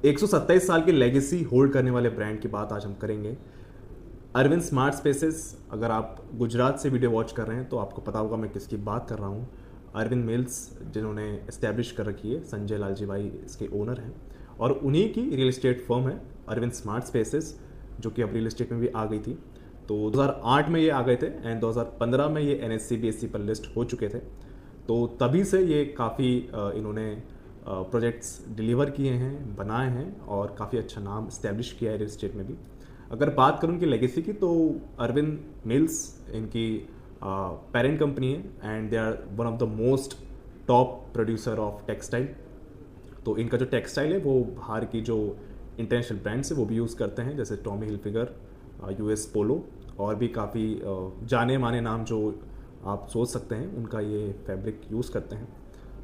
127 साल की legacy hold करने वाले ब्रांड की बात आज हम करेंगे। Arvind Smart Spaces. अगर आप गुजरात से वीडियो वॉच कर रहे हैं तो आपको पता होगा मैं किसकी बात कर रहा हूँ। अरविंद मिल्स, जिन्होंने इस्टेब्लिश कर रखी है, संजय लालजी भाई इसके ओनर हैं और उन्हीं की रियल इस्टेट फर्म है अरविंद स्मार्ट स्पेसेस, जो कि अब रियल इस्टेट में भी आ गई थी। तो 2008 में ये आ गए थे एंड 2015 में ये NSE BSE पर लिस्ट हो चुके थे। तो तभी से ये काफ़ी इन्होंने प्रोजेक्ट्स डिलीवर किए हैं, बनाए हैं और काफ़ी अच्छा नाम इस्टेब्लिश किया है रियल इस्टेट में भी। अगर बात करूँ इनकी लेगेसी की तो अरविंद मिल्स इनकी पेरेंट कंपनी है and they are one of the most top producer of textile. तो इनका जो टेक्सटाइल है वो बाहर की जो इंटरनेशनल ब्रांड्स है वो भी यूज़ करते हैं, जैसे टॉमी हिलफिगर, US पोलो और भी काफ़ी जाने माने नाम जो आप सोच सकते हैं उनका ये फैब्रिक यूज़ करते हैं।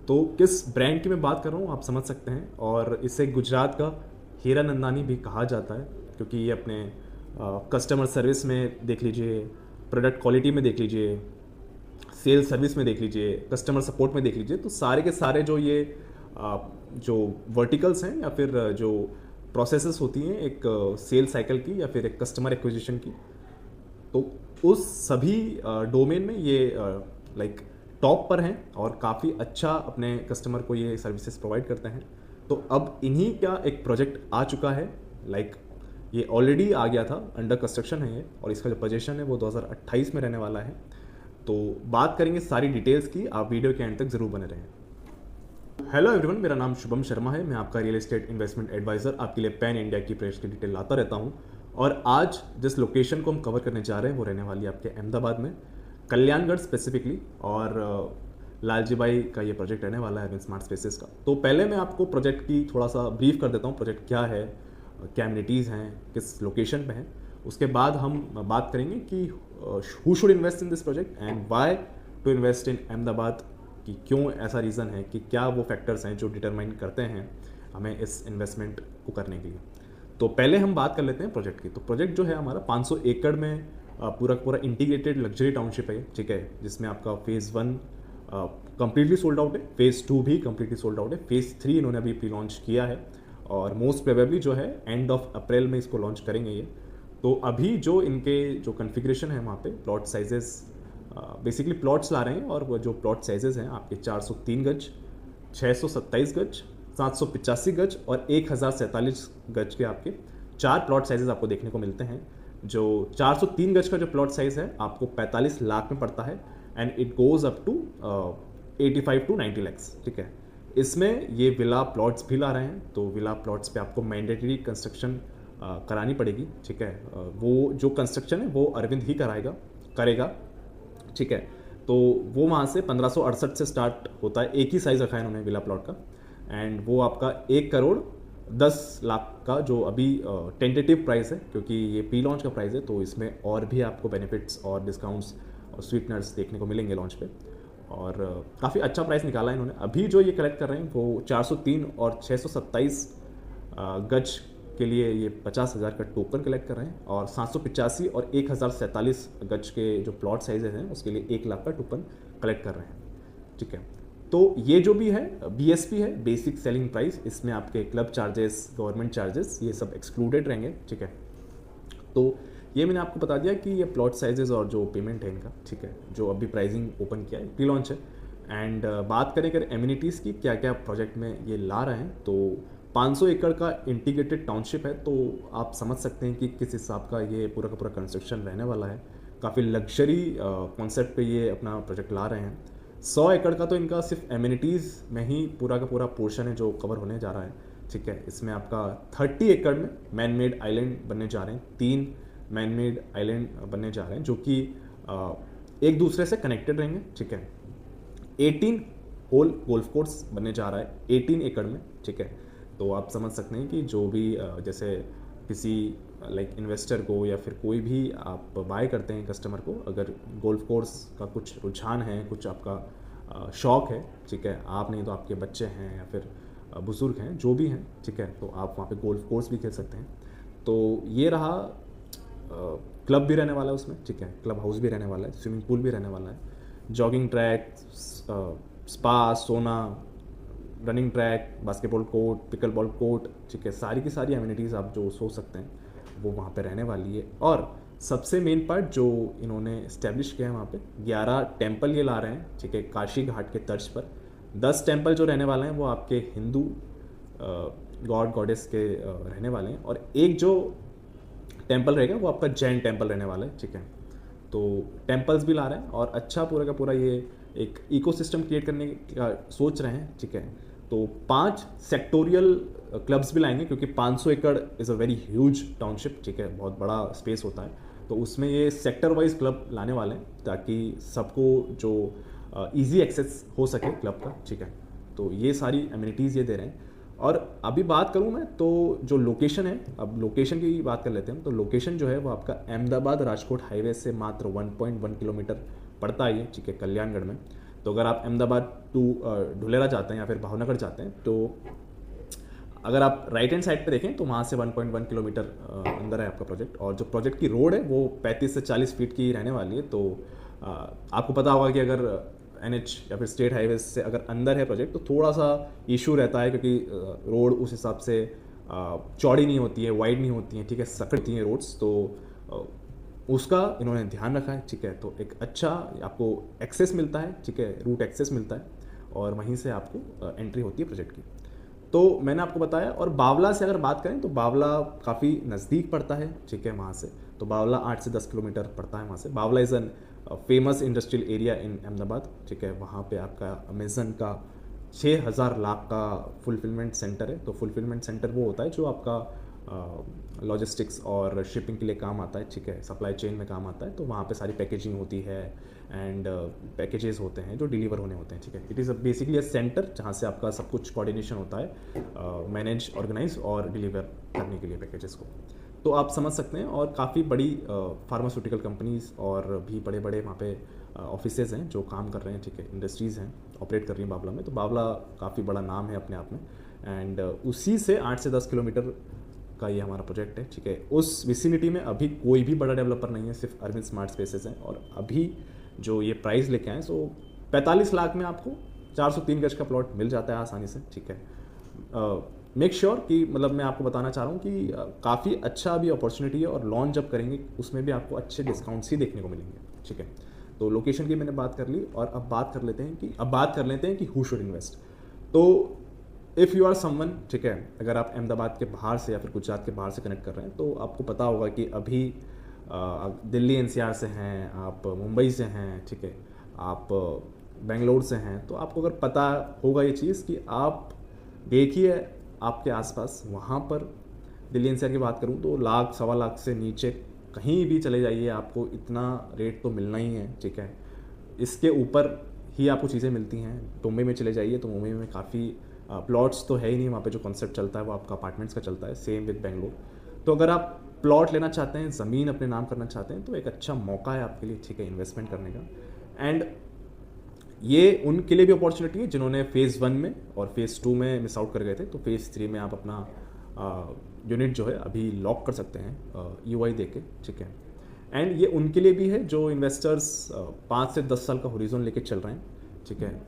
तो किस ब्रांड की मैं बात कर रहा हूँ आप समझ सकते हैं, और इसे गुजरात का हीरा नंदानी भी कहा जाता है क्योंकि ये अपने कस्टमर सर्विस में देख लीजिए, प्रोडक्ट क्वालिटी में देख लीजिए, सेल्स सर्विस में देख लीजिए, कस्टमर सपोर्ट में देख लीजिए, तो सारे के सारे जो ये जो वर्टिकल्स हैं या फिर जो प्रोसेसेस होती हैं एक सेल साइकिल की या फिर एक कस्टमर एक्विजिशन की, तो उस सभी डोमेन में ये लाइक टॉप पर हैं और काफ़ी अच्छा अपने कस्टमर को ये सर्विसेज प्रोवाइड करते हैं। तो अब इन्हीं का एक प्रोजेक्ट आ चुका है, लाइक ये ऑलरेडी आ गया था, अंडर कंस्ट्रक्शन है ये, और इसका जो पोजीशन है वो 2028 में रहने वाला है। तो बात करेंगे सारी डिटेल्स की, आप वीडियो के एंड तक ज़रूर बने रहें। हेलो एवरीवन, मेरा नाम शुभम शर्मा है, मैं आपका रियल एस्टेट इन्वेस्टमेंट एडवाइज़र आपके लिए पैन इंडिया की प्रोजेक्ट की डिटेल लाता रहता हूं। और आज जिस लोकेशन को हम कवर करने जा रहे हैं वो रहने वाली है आपके अहमदाबाद में, कल्याणगढ़ स्पेसिफिकली, और लालजी भाई का ये प्रोजेक्ट रहने वाला है अरविंद स्मार्ट स्पेसेस का। तो पहले मैं आपको प्रोजेक्ट की थोड़ा सा ब्रीफ कर देता हूँ, प्रोजेक्ट क्या है, क्या एमिनिटीज़ हैं, किस लोकेशन पे हैं। उसके बाद हम बात करेंगे कि who should invest in this project and why to invest in Ahmedabad, कि क्यों ऐसा रीज़न है, कि क्या वो फैक्टर्स हैं जो डिटरमाइन करते हैं हमें इस इन्वेस्टमेंट को करने के लिए। तो पहले हम बात कर लेते हैं प्रोजेक्ट की। तो प्रोजेक्ट जो है हमारा 500 एकड़ में पूरा पूरा इंटीग्रेटेड लग्जरी टाउनशिप है, ठीक है, जिसमें आपका फेज़ 1 कम्प्लीटली सोल्ड आउट है, फेज़ 2 भी कम्प्लीटली सोल्ड आउट है, फेज़ 3 इन्होंने अभी प्री लॉन्च किया है और मोस्ट प्रोबेबली जो है एंड ऑफ अप्रैल में इसको लॉन्च करेंगे ये। तो अभी जो इनके जो कन्फिग्रेशन है वहाँ पे प्लॉट साइजेस, बेसिकली प्लॉट्स ला रहे हैं, और वो जो प्लॉट साइजेस हैं आपके 403 गज, 627 गज, 785 गज और 1047 गज के आपके 4 प्लॉट साइजेस आपको देखने को मिलते हैं। जो 403 गज का जो प्लॉट साइज़ है आपको 45 लाख में पड़ता है and it goes up to 85 to 90 lakhs, ठीक है। इसमें ये विला प्लॉट्स भी ला रहे हैं, तो विला प्लॉट्स पे आपको मैंडेटरी कंस्ट्रक्शन करानी पड़ेगी, ठीक है। वो जो कंस्ट्रक्शन है वो अरविंद ही करेगा, ठीक है। तो वो वहाँ से 1568 से स्टार्ट होता है, एक ही साइज़ रखा है इन्होंने विला प्लॉट का, एंड वो आपका 1,10,00,000 का जो अभी टेंटेटिव प्राइस है, क्योंकि ये प्री लॉन्च का प्राइस है, तो इसमें और भी आपको बेनिफिट्स और डिस्काउंट्स और स्वीटनर्स देखने को मिलेंगे लॉन्च पे। और काफ़ी अच्छा प्राइस निकाला है इन्होंने। अभी जो ये कलेक्ट कर रहे हैं वो 403 और 627 गज के लिए ये 50,000 का टोकन कलेक्ट कर रहे हैं, और 785 और 1047 गज के जो प्लॉट साइजेज हैं उसके लिए 1 लाख का टोकन कलेक्ट कर रहे हैं, ठीक है। तो ये जो भी है BSP है, बेसिक सेलिंग प्राइस, इसमें आपके क्लब चार्जेस, गवर्नमेंट चार्जेस, ये सब एक्सक्लूडेड रहेंगे, ठीक है। तो ये मैंने आपको बता दिया कि ये प्लॉट साइजेस और जो पेमेंट है इनका, ठीक है, जो अभी प्राइसिंग ओपन किया है, प्री लॉन्च है। एंड बात करें अगर एमिनिटीज़ की, क्या क्या प्रोजेक्ट में ये ला रहे हैं, तो 500 एकड़ का इंटीग्रेटेड टाउनशिप है, तो आप समझ सकते हैं कि किस हिसाब का ये पूरा का पूरा कंस्ट्रक्शन रहने वाला है। काफ़ी लग्जरी कॉन्सेप्ट पे ये अपना प्रोजेक्ट ला रहे हैं। 100 एकड़ का तो इनका सिर्फ एमिनिटीज़ में ही पूरा का पूरा पोर्शन है जो कवर होने जा रहा है, ठीक है। इसमें आपका 30 एकड़ में मैन मेड आइलैंड बनने जा रहे हैं, 3 मैन मेड आइलैंड बनने जा रहे हैं जो कि एक दूसरे से कनेक्टेड रहेंगे, ठीक है। 18 होल गोल्फ कोर्स बनने जा रहा है 18 एकड़ में, ठीक है। तो आप समझ सकते हैं कि जो भी जैसे किसी लाइक इन्वेस्टर को या फिर कोई भी आप बाय करते हैं कस्टमर को, अगर गोल्फ कोर्स का कुछ रुझान है, कुछ आपका शौक है, ठीक है, आप नहीं तो आपके बच्चे हैं या फिर बुज़ुर्ग हैं, जो भी हैं, ठीक है, तो आप वहाँ पे गोल्फ कोर्स भी खेल सकते हैं। तो ये रहा, क्लब भी रहने वाला है उसमें, ठीक है, क्लब हाउस भी रहने वाला है, स्विमिंग पूल भी रहने वाला है, जॉगिंग ट्रैक, स्पा, सोना, running track, basketball court, pickle ball court, ठीक है, सारी की सारी एमिनिटीज़ आप जो सोच सकते हैं वो वहाँ पे रहने वाली है। और सबसे मेन पार्ट जो इन्होंने इस्टेब्लिश किया है वहाँ पे 11 टेम्पल ये ला रहे हैं, ठीक है, काशी घाट के तर्ज पर। 10 टेम्पल जो रहने वाले हैं वो आपके हिंदू गॉड गॉडेस के रहने वाले हैं, और एक जो टेम्पल रहेगा वो आपका जैन टेम्पल रहने वाला है, ठीक है। तो टेम्पल्स भी ला रहे हैं और अच्छा पूरा का पूरा ये एक इकोसिस्टम क्रिएट करने का सोच रहे हैं, ठीक है। तो 5 सेक्टोरियल क्लब्स भी लाएंगे, क्योंकि 500 एकड़ is a very huge township, ठीक है, बहुत बड़ा स्पेस होता है। तो उसमें ये सेक्टर वाइज क्लब लाने वाले हैं ताकि सबको जो ईजी एक्सेस हो सके क्लब का, ठीक है। तो ये सारी एमिनिटीज़ ये दे रहे हैं। और अभी बात करूँ मैं तो जो लोकेशन है, अब लोकेशन की बात कर लेते हैं। तो लोकेशन जो है वो आपका अहमदाबाद राजकोट हाईवे से मात्र 1.1 किलोमीटर पड़ता है ये, ठीक है, कल्याणगढ़ में। तो अगर आप अहमदाबाद टू धुलेरा जाते हैं या फिर भावनगर जाते हैं, तो अगर आप राइट हैंड साइड पे देखें तो वहाँ से 1.1 किलोमीटर अंदर है आपका प्रोजेक्ट। और जो प्रोजेक्ट की रोड है वो 35 से 40 फीट की रहने वाली है। तो आपको पता होगा कि अगर NH या फिर स्टेट हाईवे से अगर अंदर है प्रोजेक्ट तो थोड़ा सा इशू रहता है, क्योंकि रोड उस हिसाब से चौड़ी नहीं होती है, वाइड नहीं होती है, ठीक है, सकड़ होती हैं रोड्स। तो उसका इन्होंने ध्यान रखा है, ठीक है। तो एक अच्छा आपको एक्सेस मिलता है, ठीक है, रूट एक्सेस मिलता है, और वहीं से आपको एंट्री होती है प्रोजेक्ट की। तो मैंने आपको बताया। और बावला से अगर बात करें तो बावला काफ़ी नज़दीक पड़ता है, ठीक है, वहाँ से। तो बावला 8 से 10 किलोमीटर पड़ता है वहाँ से। बावला is an famous industrial area in Ahmedabad, ठीक है। वहाँ पे आपका अमेज़न का 6000 लाख का फुलफिलमेंट सेंटर है। तो फुलफिलमेंट सेंटर वो होता है जो आपका लॉजिस्टिक्स और शिपिंग के लिए काम आता है, ठीक है, सप्लाई चेन में काम आता है। तो वहाँ पे सारी पैकेजिंग होती है एंड पैकेजेस होते हैं जो डिलीवर होने होते हैं, ठीक है। It is basically a centre जहाँ से आपका सब कुछ कोऑर्डिनेशन होता है मैनेज, ऑर्गेनाइज और डिलीवर करने के लिए पैकेजेस को। तो आप समझ सकते हैं। और काफ़ी बड़ी फार्मास्यूटिकल कंपनीज और भी बड़े बड़े वहाँ पे ऑफिसेज हैं जो काम कर रहे हैं, ठीक है, इंडस्ट्रीज़ हैं ऑपरेट कर रही हैं बावला में। तो बावला काफ़ी बड़ा नाम है अपने आप में। एंड उसी से 8 से 10 किलोमीटर का ये हमारा प्रोजेक्ट है, ठीक है। उस विसिनिटी में अभी कोई भी बड़ा डेवलपर नहीं है, सिर्फ अरविंद स्मार्ट स्पेसेस हैं। और अभी जो ये प्राइस लेके आए सो 45 लाख में आपको 403 गज का प्लॉट मिल जाता है आसानी से, ठीक है। मेक श्योर कि मतलब मैं आपको बताना चाह रहा हूँ कि काफ़ी अच्छा अभी अपॉर्चुनिटी है, और लॉन्च जब करेंगे उसमें भी आपको अच्छे डिस्काउंट्स ही देखने को मिलेंगे, ठीक है। तो लोकेशन की मैंने बात कर ली, और अब बात कर लेते हैं कि हु शुड इन्वेस्ट। तो इफ़ यू आर समवन, ठीक है, अगर आप अहमदाबाद के बाहर से या फिर गुजरात के बाहर से कनेक्ट कर रहे हैं तो आपको पता होगा कि अभी दिल्ली NCR से हैं, आप मुंबई से हैं, ठीक है, आप बेंगलोर से हैं, तो आपको अगर पता होगा ये चीज़ कि आप देखिए आपके आसपास वहाँ पर दिल्ली NCR की बात करूँ तो लाख सवा लाख से नीचे कहीं भी चले जाइए आपको इतना रेट तो मिलना ही है, ठीक है। इसके ऊपर ही आपको चीज़ें मिलती हैं। मुंबई में चले जाइए तो मुंबई में काफ़ी प्लॉट्स तो है ही नहीं, वहाँ पे जो कॉन्सेप्ट चलता है वो आपका अपार्टमेंट्स का चलता है, सेम विद बेंगलोर। तो अगर आप प्लॉट लेना चाहते हैं, ज़मीन अपने नाम करना चाहते हैं, तो एक अच्छा मौका है आपके लिए, ठीक है, इन्वेस्टमेंट करने का। एंड ये उनके लिए भी अपॉर्चुनिटी है जिन्होंने फेज़ 1 में और फेज़ 2 में मिस आउट कर गए थे। तो फेज़ 3 में आप अपना यूनिट जो है अभी लॉक कर सकते हैं UI दे के, ठीक है। एंड ये उनके लिए भी है जो इन्वेस्टर्स 5 से 10 साल का होरिजन लेके चल रहे हैं, ठीक है,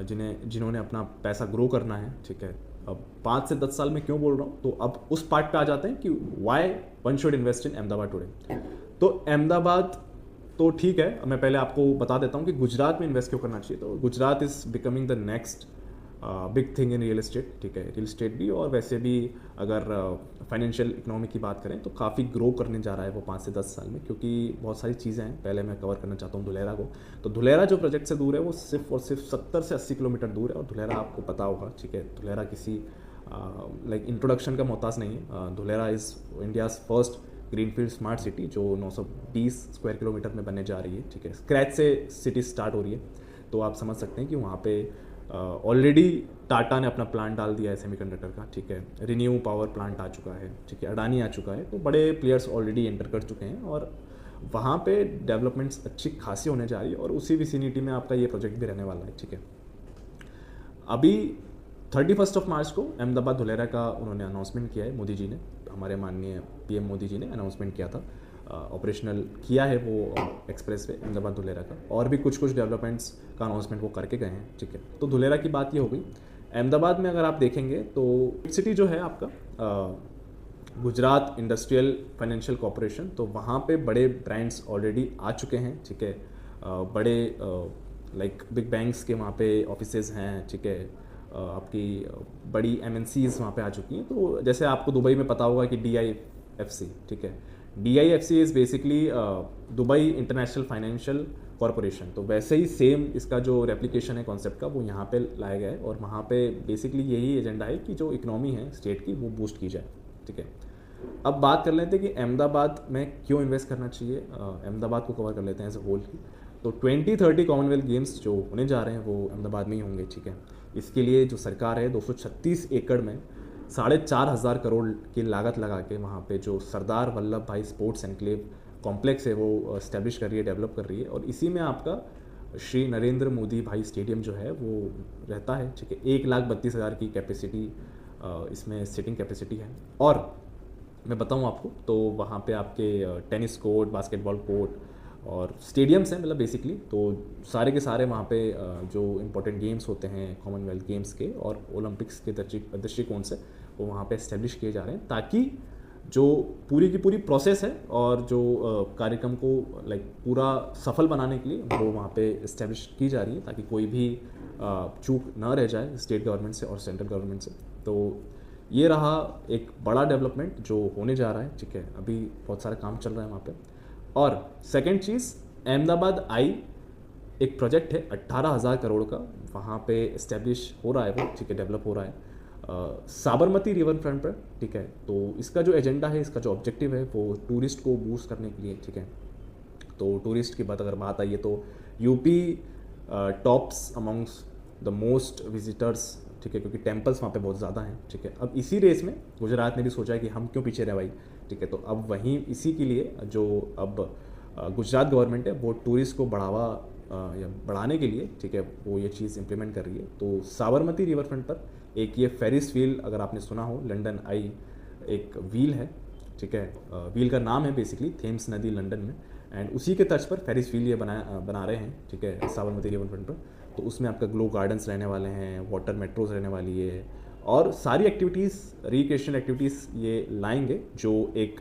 जिन्होंने अपना पैसा ग्रो करना है, ठीक है। अब 5 से 10 साल में क्यों बोल रहा हूँ, तो अब उस पार्ट पे आ जाते हैं कि why one should invest in Ahmedabad today. तो अहमदाबाद तो ठीक है, मैं पहले आपको बता देता हूँ कि गुजरात में इन्वेस्ट क्यों करना चाहिए। तो Gujarat is becoming the next big thing in real estate, ठीक है, रियल एस्टेट भी और वैसे भी अगर फाइनेंशियल इकोनॉमी की बात करें तो काफ़ी ग्रो करने जा रहा है वो 5 से 10 साल में, क्योंकि बहुत सारी चीज़ें हैं। पहले मैं कवर करना चाहता हूँ धुलेरा को। तो धुलेरा जो प्रोजेक्ट से दूर है वो सिर्फ और सिर्फ 70 से 80 किलोमीटर दूर है। और धुलेरा आपको पता होगा, ठीक है, धुलेरा किसी लाइक इंट्रोडक्शन का मोहताज नहीं है। Dholera is India's first greenfield smart city जो 920 स्क्वायर किलोमीटर में बनने जा रही है, ठीक है। स्क्रैच से सिटी स्टार्ट हो रही है। तो आप समझ सकते हैं कि वहाँ पे ऑलरेडी टाटा ने अपना प्लांट डाल दिया है सेमीकंडक्टर का, ठीक है। रिन्यू पावर प्लांट आ चुका है, ठीक है, अडानी आ चुका है। तो बड़े प्लेयर्स ऑलरेडी एंटर कर चुके हैं और वहाँ पे डेवलपमेंट्स अच्छी खासी होने जा रही है। और उसी विसिनिटी में आपका ये प्रोजेक्ट भी रहने वाला है, ठीक है। अभी 31 मार्च को अहमदाबाद धुलेरा का उन्होंने अनाउंसमेंट किया है, मोदी जी ने, हमारे माननीय PM मोदी जी ने अनाउंसमेंट किया था, ऑपरेशनल किया है वो एक्सप्रेस वे अहमदाबाद धुलेरा का। और भी कुछ डेवलपमेंट्स का अनाउंसमेंट वो करके गए हैं, ठीक है। तो धुलेरा की बात ये हो गई। अहमदाबाद में अगर आप देखेंगे तो सिटी जो है आपका गुजरात इंडस्ट्रियल फाइनेंशियल कॉरपोरेशन, तो वहाँ पे बड़े ब्रांड्स ऑलरेडी आ चुके हैं, ठीक है। बड़े लाइक बिग बैंक्स के वहाँ पे ऑफिसेज हैं, ठीक है। आपकी बड़ी MNCs वहाँ पे आ चुकी हैं। तो जैसे आपको दुबई में पता होगा कि DIFC, ठीक है। DIFC is basically Dubai international financial corporation. तो वैसे ही सेम इसका जो रेप्लिकेशन है कॉन्सेप्ट का, वो यहाँ पे लाया गया है और वहाँ पे बेसिकली यही एजेंडा है कि जो इकोनॉमी है स्टेट की वो बूस्ट की जाए, ठीक है। अब बात कर लेते हैं कि अहमदाबाद में क्यों इन्वेस्ट करना चाहिए। अहमदाबाद को कवर कर लेते हैं एज अ होल ही। तो 2030 कॉमनवेल्थ गेम्स जो होने जा रहे हैं वो अहमदाबाद में ही होंगे, ठीक है। इसके लिए जो सरकार है 236 एकड़ में 4,500 करोड़ की लागत लगा के वहाँ पे जो सरदार वल्लभ भाई स्पोर्ट्स एनक्लेव कॉम्प्लेक्स है वो इस्टेब्लिश कर रही है, डेवलप कर रही है। और इसी में आपका श्री नरेंद्र मोदी भाई स्टेडियम जो है वो रहता है, ठीक है। 1,32,000 की कैपेसिटी इसमें सिटिंग कैपेसिटी है। और मैं बताऊं आपको तो वहाँ पे आपके टेनिस कोर्ट, बास्केटबॉल कोर्ट और स्टेडियम्स हैं, मतलब बेसिकली तो सारे के सारे वहाँ पे जो इम्पोर्टेंट गेम्स होते हैं कॉमनवेल्थ गेम्स के और ओलंपिक्स के दृष्टिकोण से वो वहाँ पे इस्टेब्लिश किए जा रहे हैं, ताकि जो पूरी की पूरी प्रोसेस है और जो कार्यक्रम को लाइक पूरा सफल बनाने के लिए वो वहाँ पे इस्टेब्लिश की जा रही है, ताकि कोई भी चूक ना रह जाए स्टेट गवर्नमेंट से और सेंट्रल गवर्नमेंट से। तो ये रहा एक बड़ा डेवलपमेंट जो होने जा रहा है, ठीक है। अभी बहुत सारा काम चल रहा है वहाँ पे। और सेकंड चीज़, अहमदाबाद आई एक प्रोजेक्ट है 18,000 करोड़ का, वहाँ पे इस्टेब्लिश हो रहा है वो, ठीक है, डेवलप हो रहा है साबरमती रिवर फ्रंट पर, ठीक है। तो इसका जो एजेंडा है, इसका जो ऑब्जेक्टिव है वो टूरिस्ट को बूस्ट करने के लिए, ठीक है। तो टूरिस्ट की अगर बात आई है तो UP tops amongst the most visitors, ठीक है, क्योंकि टेम्पल्स वहाँ पे बहुत ज़्यादा हैं, ठीक है। अब इसी रेस में गुजरात ने भी सोचा है कि हम क्यों पीछे रह भाई, ठीक है। तो अब वहीं इसी के लिए जो अब गुजरात गवर्नमेंट है वो टूरिस्ट को बढ़ावा या बढ़ाने के लिए, ठीक है, वो ये चीज़ इम्प्लीमेंट कर रही है। तो साबरमती रिवर फ्रंट पर एक ये फेरिस व्हील, अगर आपने सुना हो, लंदन आई एक व्हील है, ठीक है। व्हील का नाम है बेसिकली थेम्स नदी लंदन में, एंड उसी के तर्ज पर फेरिस व्हील ये बना रहे हैं, ठीक है, साबरमती रिवर फ्रंट पर। तो उसमें आपका ग्लो गार्डन्स रहने वाले हैं, वाटर मेट्रोज रहने वाली है और सारी एक्टिविटीज़, रिक्रिएशनल एक्टिविटीज़ ये लाएंगे जो एक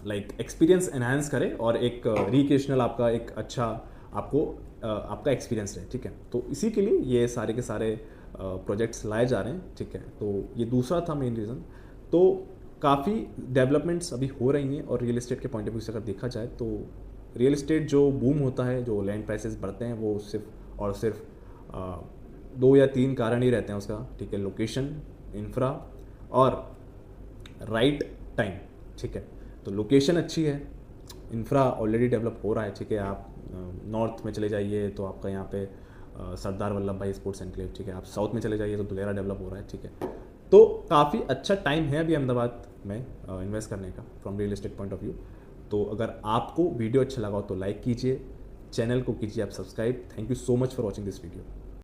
लाइक एक्सपीरियंस एनहांस करे और एक रिक्रिएशनल आपका एक अच्छा आपको आपका एक्सपीरियंस रहे, ठीक है। तो इसी के लिए ये सारे के सारे प्रोजेक्ट्स लाए जा रहे हैं, ठीक है। तो ये दूसरा था मेन रीज़न। तो काफ़ी डेवलपमेंट्स अभी हो रही हैं और रियल एस्टेट के पॉइंट ऑफ व्यू से अगर देखा जाए तो रियल एस्टेट जो बूम होता है, जो लैंड प्राइसेस बढ़ते हैं, वो सिर्फ और सिर्फ 2 या 3 कारण ही रहते हैं उसका, ठीक है। लोकेशन, इंफ्रा और राइट टाइम, ठीक है। तो लोकेशन अच्छी है, इंफ्रा ऑलरेडी डेवलप हो रहा है, ठीक है। आप नॉर्थ में चले जाइए तो आपका यहाँ पे सरदार वल्लभ भाई स्पोर्ट्स एनक्लेव, ठीक है। आप साउथ में चले जाइए तो दुलेरा डेवलप हो रहा है, ठीक है। तो काफ़ी अच्छा टाइम है अभी अहमदाबाद में इन्वेस्ट करने का from real estate point of view. तो अगर आपको वीडियो अच्छा लगा हो तो लाइक कीजिए, चैनल को कीजिए आप subscribe. Thank you so much for watching this video.